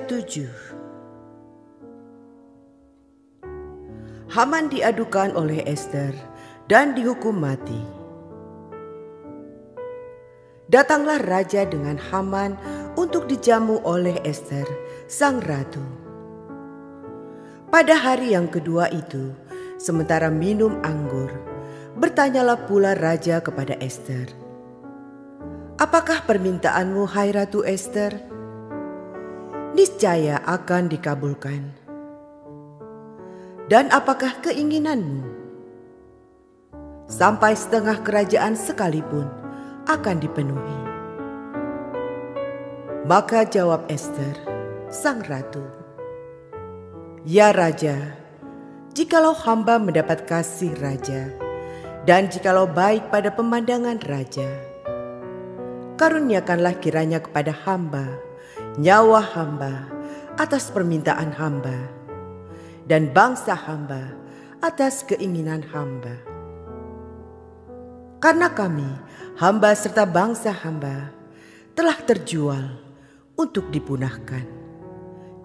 7. Haman diadukan oleh Ester dan dihukum mati. Datanglah raja dengan Haman untuk dijamu oleh Ester, sang ratu. Pada hari yang kedua itu, sementara minum anggur, bertanyalah pula raja kepada Ester, "Apakah permintaanmu, hai Ratu Ester? Niscaya akan dikabulkan. Dan apakah keinginanmu? Sampai setengah kerajaan sekalipun akan dipenuhi." Maka jawab Ester, sang ratu, "Ya raja, jikalau hamba mendapat kasih raja, dan jikalau baik pada pemandangan raja, karuniakanlah kiranya kepada hamba nyawa hamba atas permintaan hamba, dan bangsa hamba atas keinginan hamba. Karena kami, hamba serta bangsa hamba, telah terjual untuk dipunahkan,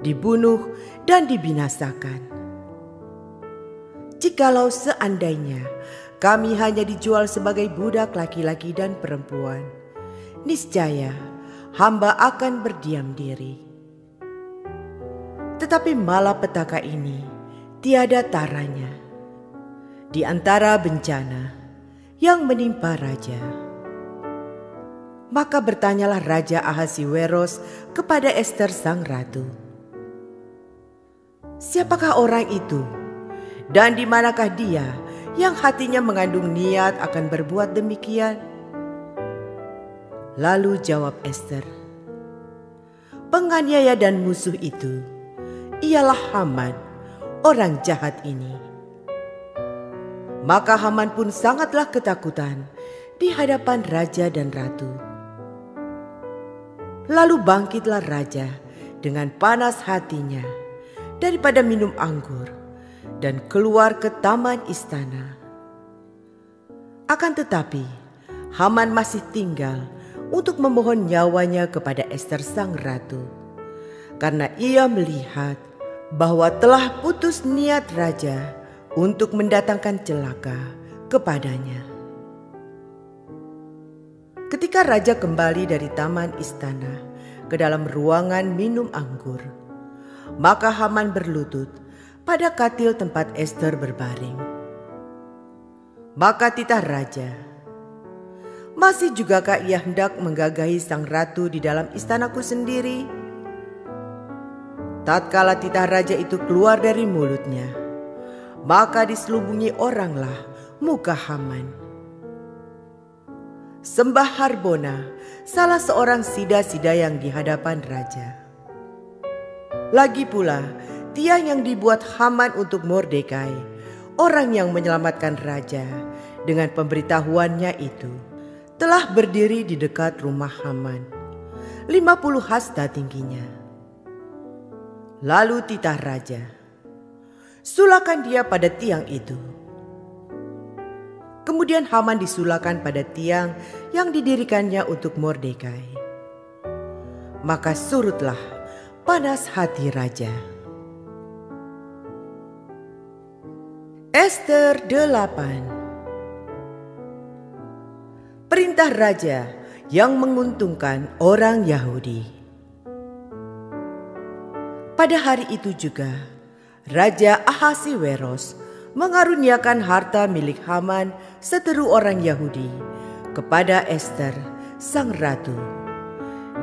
dibunuh dan dibinasakan. Jikalau seandainya kami hanya dijual sebagai budak laki-laki dan perempuan, niscaya hamba akan berdiam diri. Tetapi malapetaka ini tiada taranya di antara bencana yang menimpa raja." Maka bertanyalah Raja Ahasiweros kepada Ester sang ratu, "Siapakah orang itu? Dan di manakah dia yang hatinya mengandung niat akan berbuat demikian?" Lalu jawab Ester, "Penganiaya dan musuh itu ialah Haman, orang jahat ini." Maka Haman pun sangatlah ketakutan di hadapan raja dan ratu. Lalu bangkitlah raja dengan panas hatinya daripada minum anggur dan keluar ke taman istana. Akan tetapi Haman masih tinggal untuk memohon nyawanya kepada Ester sang ratu, karena ia melihat bahwa telah putus niat raja untuk mendatangkan celaka kepadanya. Ketika raja kembali dari taman istana ke dalam ruangan minum anggur, maka Haman berlutut pada katil tempat Ester berbaring. Maka titah raja, "Masih jugakah ia hendak menggagahi sang ratu di dalam istanaku sendiri?" Tatkala titah raja itu keluar dari mulutnya, maka diselubungi oranglah muka Haman. Sembah Harbona, salah seorang sida-sida yang di hadapan raja. Lagi pula, tiang yang dibuat Haman untuk Mordekai, orang yang menyelamatkan raja, dengan pemberitahuannya itu, telah berdiri di dekat rumah Haman, 50 hasta tingginya. Lalu titah raja, "Sulakan dia pada tiang itu." Kemudian Haman disulakan pada tiang yang didirikannya untuk Mordekai. Maka surutlah panas hati raja. Ester 8. Perintah raja yang menguntungkan orang Yahudi. Pada hari itu juga, Raja Ahasiweros mengaruniakan harta milik Haman seteru orang Yahudi kepada Ester, sang ratu.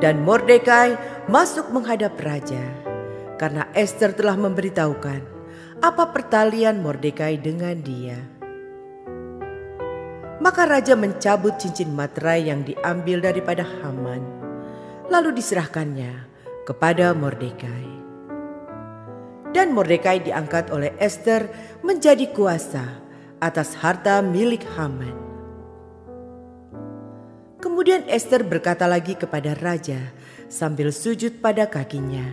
Dan Mordekai masuk menghadap raja, karena Ester telah memberitahukan apa pertalian Mordekai dengan dia. Maka raja mencabut cincin materai yang diambil daripada Haman, lalu diserahkannya kepada Mordekai. Dan Mordekai diangkat oleh Ester menjadi kuasa atas harta milik Haman. Kemudian Ester berkata lagi kepada raja sambil sujud pada kakinya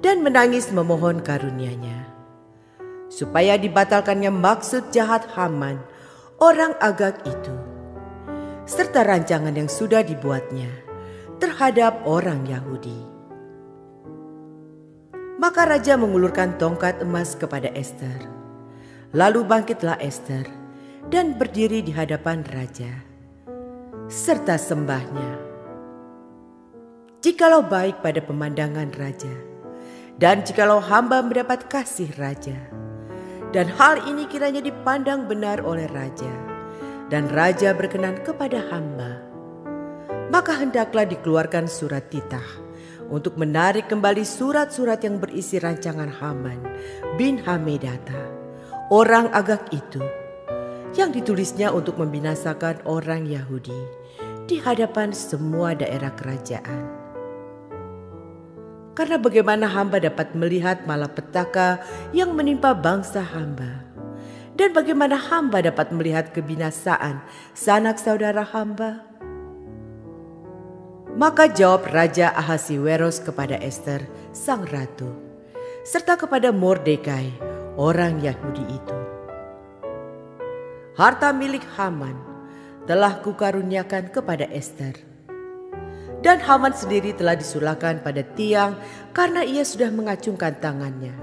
dan menangis memohon karunia-Nya, supaya dibatalkannya maksud jahat Haman, orang Agag itu, serta rancangan yang sudah dibuatnya terhadap orang Yahudi. Maka raja mengulurkan tongkat emas kepada Ester. Lalu bangkitlah Ester dan berdiri di hadapan raja, serta sembahnya. Jikalau baik pada pemandangan raja, dan jikalau hamba mendapat kasih raja, dan hal ini kiranya dipandang benar oleh raja, dan raja berkenan kepada hamba, maka hendaklah dikeluarkan surat titah untuk menarik kembali surat-surat yang berisi rancangan Haman bin Hamedata, orang Agag itu, yang ditulisnya untuk membinasakan orang Yahudi di hadapan semua daerah kerajaan. Karena bagaimana hamba dapat melihat malapetaka yang menimpa bangsa hamba, dan bagaimana hamba dapat melihat kebinasaan sanak saudara hamba? Maka jawab Raja Ahasiweros kepada Ester sang ratu, serta kepada Mordekai orang Yahudi itu, harta milik Haman telah kukaruniakan kepada Ester, dan Haman sendiri telah disulahkan pada tiang karena ia sudah mengacungkan tangannya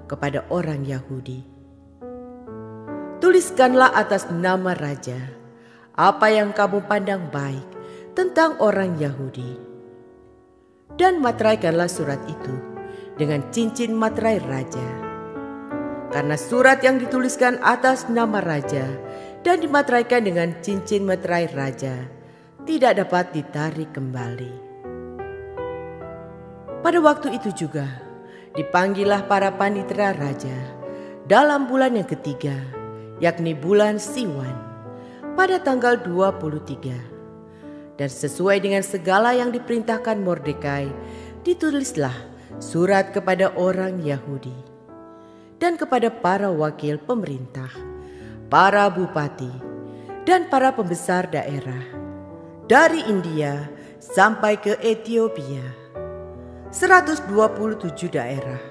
kepada orang Yahudi. Tuliskanlah atas nama raja apa yang kamu pandang baik tentang orang Yahudi, dan materaikanlah surat itu dengan cincin materai raja. Karena surat yang dituliskan atas nama raja dan dimateraikan dengan cincin materai raja tidak dapat ditarik kembali. Pada waktu itu juga dipanggillah para panitera raja dalam bulan yang ketiga, yakni bulan Siwan, pada tanggal 23. Dan sesuai dengan segala yang diperintahkan Mordekai, ditulislah surat kepada orang Yahudi dan kepada para wakil pemerintah, para bupati, dan para pembesar daerah dari India sampai ke Ethiopia, 127 daerah,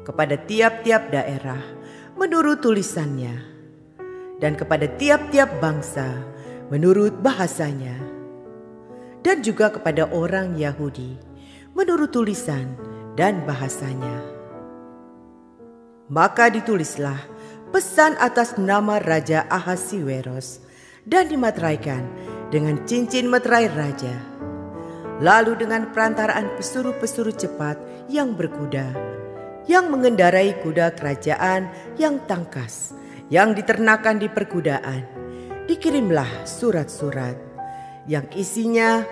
kepada tiap-tiap daerah menurut tulisannya, dan kepada tiap-tiap bangsa menurut bahasanya, dan juga kepada orang Yahudi menurut tulisan dan bahasanya. Maka ditulislah pesan atas nama Raja Ahasiweros dan dimateraikan dengan cincin materai raja. Lalu dengan perantaraan pesuruh-pesuruh cepat yang berkuda, yang mengendarai kuda kerajaan yang tangkas, yang diternakan di perkudaan, dikirimlah surat-surat yang isinya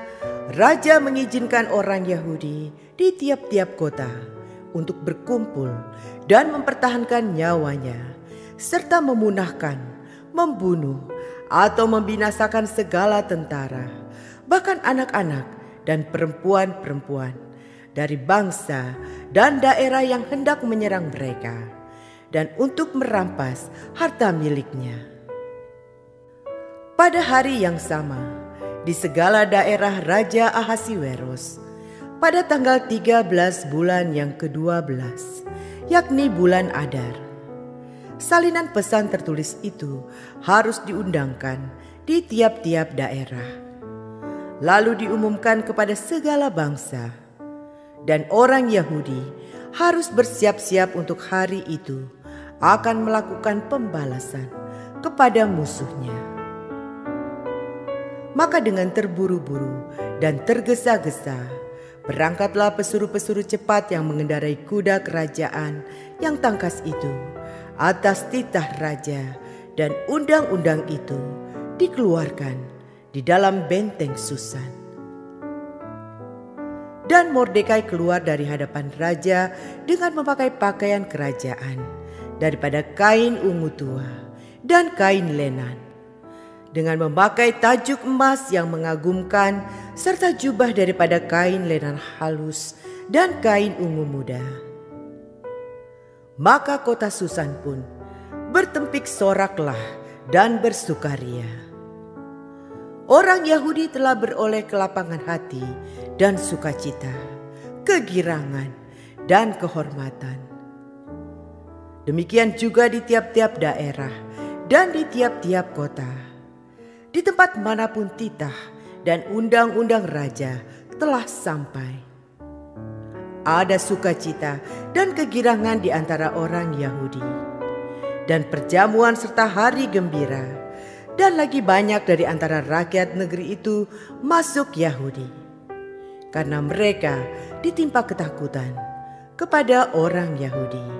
raja mengizinkan orang Yahudi di tiap-tiap kota untuk berkumpul dan mempertahankan nyawanya, serta memunahkan, membunuh, atau membinasakan segala tentara, bahkan anak-anak dan perempuan-perempuan dari bangsa dan daerah yang hendak menyerang mereka, dan untuk merampas harta miliknya. Pada hari yang sama, di segala daerah Raja Ahasiweros, pada tanggal 13 bulan yang ke-12, yakni bulan Adar, salinan pesan tertulis itu harus diundangkan di tiap-tiap daerah, lalu diumumkan kepada segala bangsa, dan orang Yahudi harus bersiap-siap untuk hari itu akan melakukan pembalasan kepada musuhnya. Maka dengan terburu-buru dan tergesa-gesa, berangkatlah pesuruh-pesuruh cepat yang mengendarai kuda kerajaan yang tangkas itu atas titah raja, dan undang-undang itu dikeluarkan di dalam benteng Susan. Dan Mordekai keluar dari hadapan raja dengan memakai pakaian kerajaan daripada kain ungu tua dan kain lenan, dengan memakai tajuk emas yang mengagumkan, serta jubah daripada kain lenan halus dan kain ungu muda. Maka kota Susan pun bertempik soraklah dan bersukaria. Orang Yahudi telah beroleh kelapangan hati dan sukacita, kegirangan dan kehormatan. Demikian juga di tiap-tiap daerah dan di tiap-tiap kota, di tempat manapun titah dan undang-undang raja telah sampai. ada sukacita dan kegirangan di antara orang Yahudi, dan perjamuan serta hari gembira, dan lagi banyak dari antara rakyat negeri itu masuk Yahudi, karena mereka ditimpa ketakutan kepada orang Yahudi.